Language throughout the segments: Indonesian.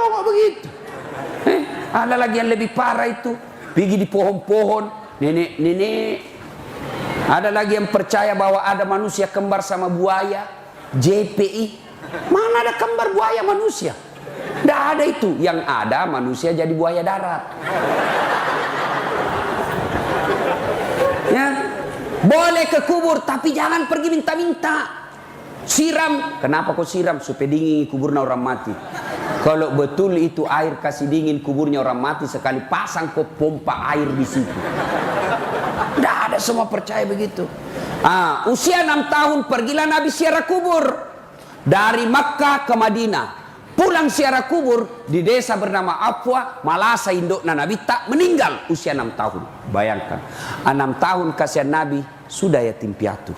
nongok begitu. Ada lagi yang lebih parah itu, pergi di pohon-pohon, nenek-nenek. Ada lagi yang percaya bahwa ada manusia kembar sama buaya, JPI. Mana ada kembar buaya manusia? Tidak ada itu. Yang ada manusia jadi buaya darat. Ya, boleh ke kubur, tapi jangan pergi minta-minta. Siram, kenapa kau siram? Supaya dingin kuburnya orang mati. Kalau betul itu air kasih dingin kuburnya orang mati, sekali pasang kau pompa air di situ. Tidak ada, semua percaya begitu. Usia 6 tahun pergilah Nabi ziarah kubur dari Makkah ke Madinah. Pulang ziarah kubur di desa bernama Afwa, Malasa, indukna Nabi tak meninggal usia 6 tahun. Bayangkan, 6 tahun kasihan Nabi sudah yatim piatu.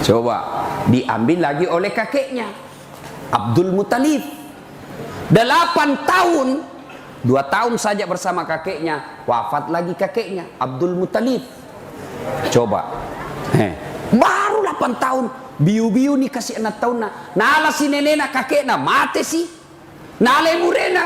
Coba diambil lagi oleh kakeknya Abdul Muttalib. 8 tahun, 2 tahun saja bersama kakeknya, wafat lagi kakeknya Abdul Muttalib. Coba baru 8 tahun, biu-biu nih kasih 6 tahun nala si nenena kakeknya mati sih, nala murena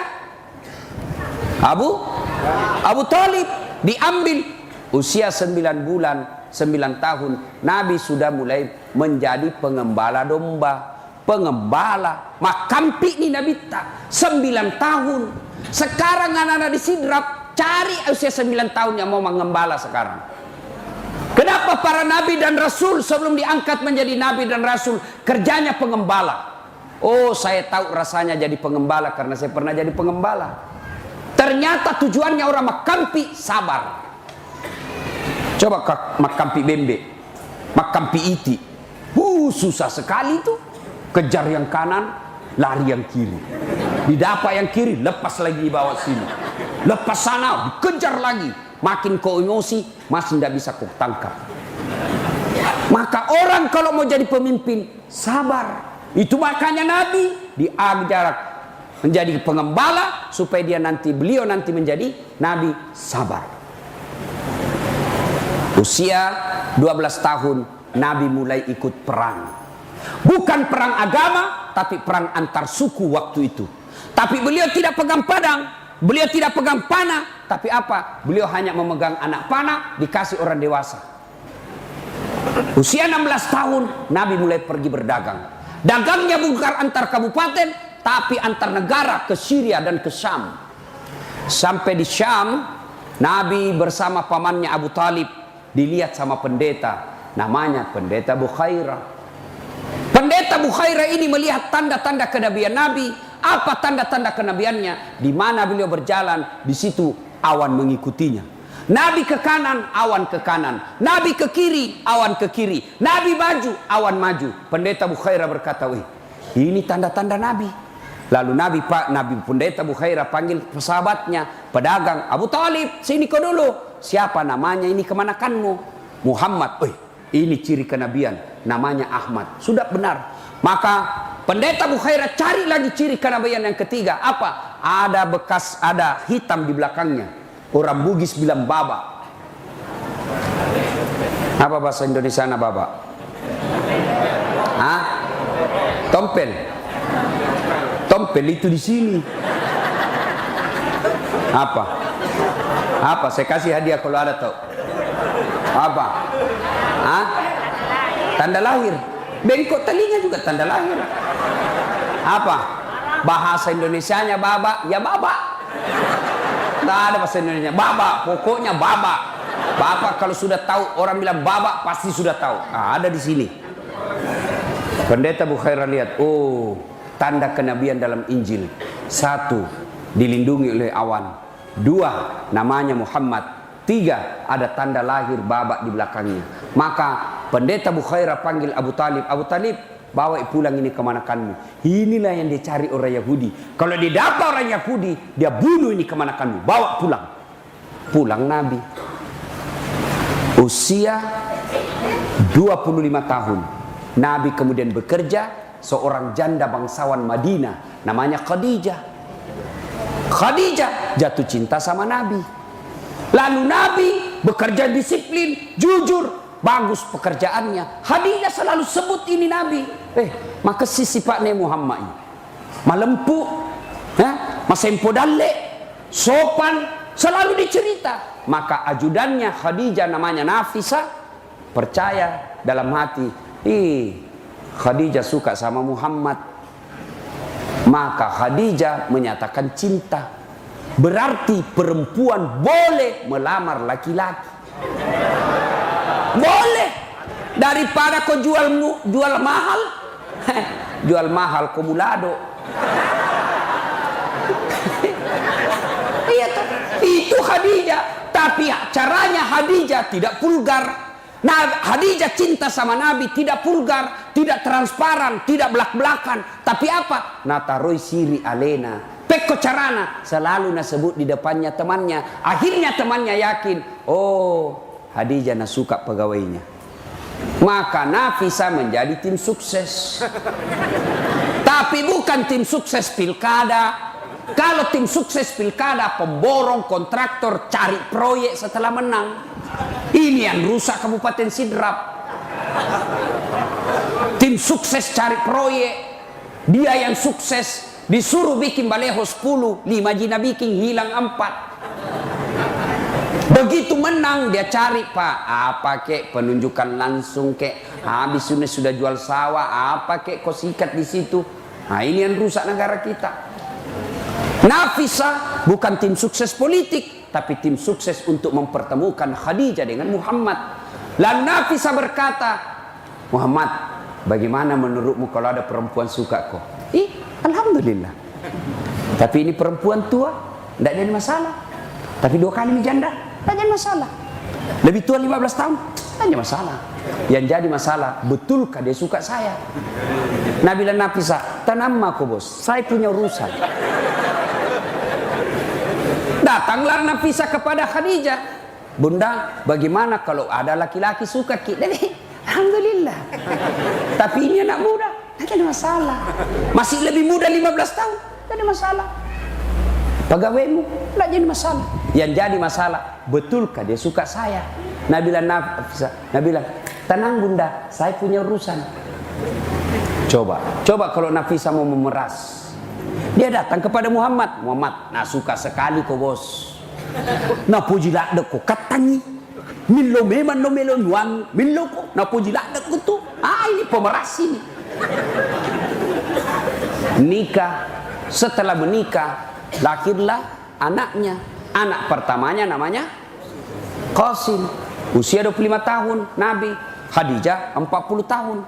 Abu Talib diambil usia 9 bulan. 9 tahun Nabi sudah mulai menjadi pengembala domba, pengembala makampi nih Nabi tak 9 tahun. Sekarang anak-anak di Sidrap cari usia 9 tahun yang mau mengembala sekarang. Kenapa para nabi dan rasul sebelum diangkat menjadi nabi dan rasul kerjanya pengembala? Oh, saya tahu rasanya jadi pengembala karena saya pernah jadi pengembala. Ternyata tujuannya orang makampi sabar. Coba makampi bembe, makampi iti, susah sekali itu. Kejar yang kanan, lari yang kiri. Didapat yang kiri, lepas lagi dibawa sini. Lepas sana, dikejar lagi. Makin kau emosi, masih tidak bisa kau tangkap. Maka orang kalau mau jadi pemimpin, sabar. Itu makanya Nabi diajar menjadi pengembala supaya beliau nanti menjadi Nabi sabar. Usia 12 tahun Nabi mulai ikut perang. Bukan perang agama, tapi perang antar suku waktu itu. Tapi beliau tidak pegang pedang, beliau tidak pegang panah, tapi apa? Beliau hanya memegang anak panah dikasih orang dewasa. Usia 16 tahun Nabi mulai pergi berdagang. Dagangnya bukan antar kabupaten, tapi antar negara, ke Syria dan ke Syam. Sampai di Syam, Nabi bersama pamannya Abu Talib dilihat sama pendeta, namanya pendeta Bukhairah. Pendeta Bukhairah ini melihat tanda-tanda kenabian Nabi. Apa tanda-tanda kenabiannya? Di mana beliau berjalan, di situ awan mengikutinya. Nabi ke kanan, awan ke kanan. Nabi ke kiri, awan ke kiri. Nabi maju, awan maju. Pendeta Bukhairah berkata, "Wih, ini tanda-tanda Nabi." Lalu Nabi pendeta Bukhairah panggil sahabatnya, pedagang, Abu Talib, sini kau dulu. Siapa namanya ini kemanakanmu? Muhammad. Ini ciri kenabian, namanya Ahmad. Sudah benar. Maka pendeta Bukhairah cari lagi ciri kenabian yang ketiga. Apa? Ada bekas, ada hitam di belakangnya. Orang Bugis bilang baba. Apa bahasa Indonesia baba? Tompel. Tompel itu di sini. Apa? Saya kasih hadiah kalau ada tahu. Apa? Tanda lahir. Bengkok telinga juga tanda lahir. Apa? Bahasa Indonesianya baba, ya baba. Tak ada bahasa Indonesia. Baba, pokoknya baba. Bapak kalau sudah tahu, orang bilang baba pasti sudah tahu. Ada di sini. Pendeta Bukhairah lihat, tanda kenabian dalam Injil. 1, dilindungi oleh awan. 2, namanya Muhammad. 3, ada tanda lahir babak di belakangnya. Maka pendeta Bukhairah panggil Abu Talib. Abu Talib, bawa pulang ini kemanakanmu. Inilah yang dicari orang Yahudi. Kalau didapat orang Yahudi, dia bunuh ini kemanakanmu. Bawa pulang. Pulang Nabi. Usia 25 tahun. Nabi kemudian bekerja seorang janda bangsawan Madinah. Namanya Khadijah. Khadijah jatuh cinta sama Nabi. Lalu Nabi bekerja disiplin, jujur, bagus pekerjaannya. Khadijah selalu sebut ini Nabi. Maka sisi Pak Ne Muhammad ini malempu masempo dalle, sopan, selalu dicerita. Maka ajudannya Khadijah namanya Nafisa percaya dalam hati, Khadijah suka sama Muhammad. Maka Khadijah menyatakan cinta. Berarti perempuan boleh melamar laki-laki. Boleh. Daripada kau jual mahal, jual mahal kumulado. Iya toh, itu Khadijah. Tapi caranya Khadijah tidak vulgar. Nah, Khadijah cinta sama Nabi tidak vulgar, tidak transparan, tidak belak-belakan. Tapi apa? Nataroi siri alena. Pekko carana selalu nasebut di depannya temannya. Akhirnya temannya yakin, oh Khadijah suka pegawainya. Maka Nafisa menjadi tim sukses. Tapi bukan tim sukses pilkada. Kalau tim sukses pilkada, pemborong, kontraktor, cari proyek setelah menang. Ini yang rusak Kabupaten Sidrap. Tim sukses cari proyek. Dia yang sukses disuruh bikin baleho 10, 5 jina bikin hilang 4. Begitu menang dia cari, Pak, apa kek penunjukan langsung kek, habis sudah jual sawah, apa kek kau sikat di situ. Nah, ini yang rusak negara kita. Nafisa bukan tim sukses politik, tapi tim sukses untuk mempertemukan Khadijah dengan Muhammad. Lalu Nafisa berkata, Muhammad, bagaimana menurutmu kalau ada perempuan suka kau? Alhamdulillah. Tapi ini perempuan tua, tidak jadi masalah. Tapi 2 kali menjanda, tidak jadi masalah. Lebih tua 15 tahun, tidak jadi masalah. Yang jadi masalah, betulkah dia suka saya? Nabi dan Nafisa, tenang aku bos, saya punya urusan. Datanglah Nafisa kepada Khadijah. Bunda, bagaimana kalau ada laki-laki suka kita? Alhamdulillah. Tapi ini anak muda, tidak ada masalah. Masih lebih muda 15 tahun, tidak ada masalah. Pegawaimu, tidak jadi masalah. Yang jadi masalah, betulkah dia suka saya? Nabi bilang, tenang bunda, saya punya urusan. Coba kalau Nafisa mau memeras. Dia datang kepada Muhammad. Muhammad, suka sekali kau bos. Nah puji lakda kau katangi. Milo memang no melo nyuang. Milo kau. Nah puji lakda kau tuh. Ini pemeras ini. Nikah. Setelah menikah, lahirlah anaknya. Anak pertamanya namanya Qasim. Usia 25 tahun. Nabi. Khadijah 40 tahun.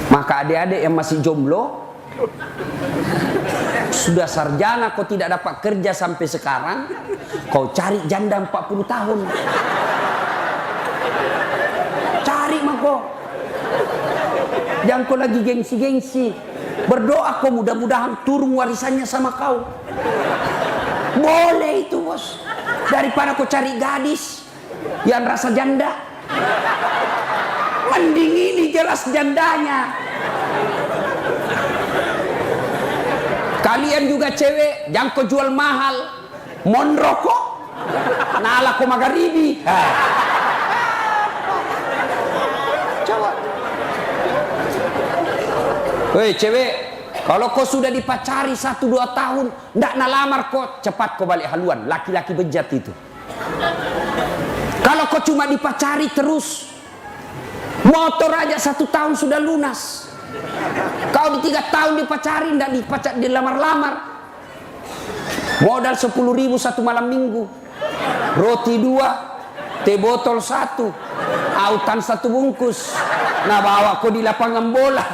Maka adik-adik yang masih jomblo, sudah sarjana kau tidak dapat kerja sampai sekarang, kau cari janda 40 tahun. Cari mako. Jangan kau lagi gengsi-gengsi. Berdoa kau mudah-mudahan turun warisannya sama kau. Boleh itu bos. Daripada kau cari gadis yang rasa janda. Mending ini jelas jandanya. Kalian juga cewek, jangan kau jual mahal. Monroko, nala ko magharibi. Coba. Hei cewek, kalau kau sudah dipacari 1-2 tahun, ndak nalamar kau, cepat kau balik haluan. Laki-laki bejat itu. Kalau kau cuma dipacari terus, motor aja 1 tahun sudah lunas. Kau di 3 tahun dipacari, tidak dilamar-lamar. Modal 10.000 1 malam minggu. Roti 2, teh botol 1, autan 1 bungkus. Nah bawa kau di lapangan bola.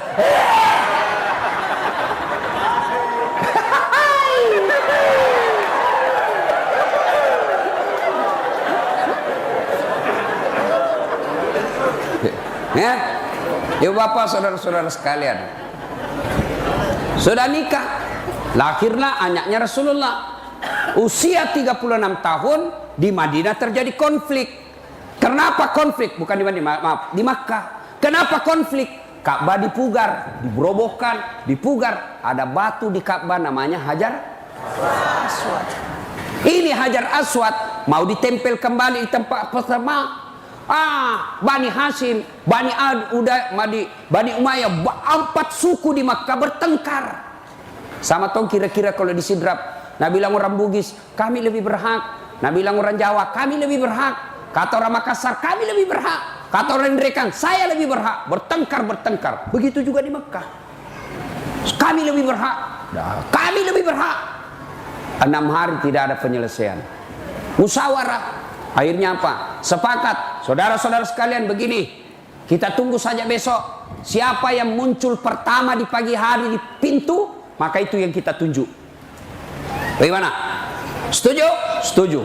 Ya, ibu bapak saudara-saudara sekalian, sudah nikah, lahirlah anaknya Rasulullah. Usia 36 tahun di Madinah terjadi konflik. Kenapa konflik? Bukan di Madinah, maaf, di Makkah. Kenapa konflik? Ka'bah dipugar, diberobohkan, dipugar. Ada batu di Ka'bah namanya Hajar Aswad. Ini Hajar Aswad mau ditempel kembali di tempat pertama. Bani Hashim, Bani Ad, Bani Umayyah, 4 suku di Makkah bertengkar. Sama tong kira-kira kalau disidrap. Nah bilang orang Bugis, kami lebih berhak. Nah bilang orang Jawa, kami lebih berhak. Kata orang Makassar, kami lebih berhak. Kata orang Nderekan, saya lebih berhak. Bertengkar. Begitu juga di Mekah. Kami lebih berhak. Nah, kami lebih berhak. 6 hari tidak ada penyelesaian. Musyawarah. Akhirnya apa? Sepakat. Saudara-saudara sekalian begini. Kita tunggu saja besok. Siapa yang muncul pertama di pagi hari di pintu, maka itu yang kita tunjuk. Bagaimana? Setuju? Setuju.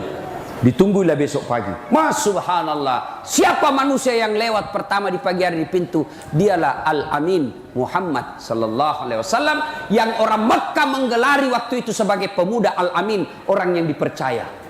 Ditunggulah besok pagi. Mas subhanallah. Siapa manusia yang lewat pertama di pagi hari di pintu? Dialah Al-Amin Muhammad sallallahu alaihi wasallam yang orang Mekah menggelari waktu itu sebagai pemuda Al-Amin, orang yang dipercaya.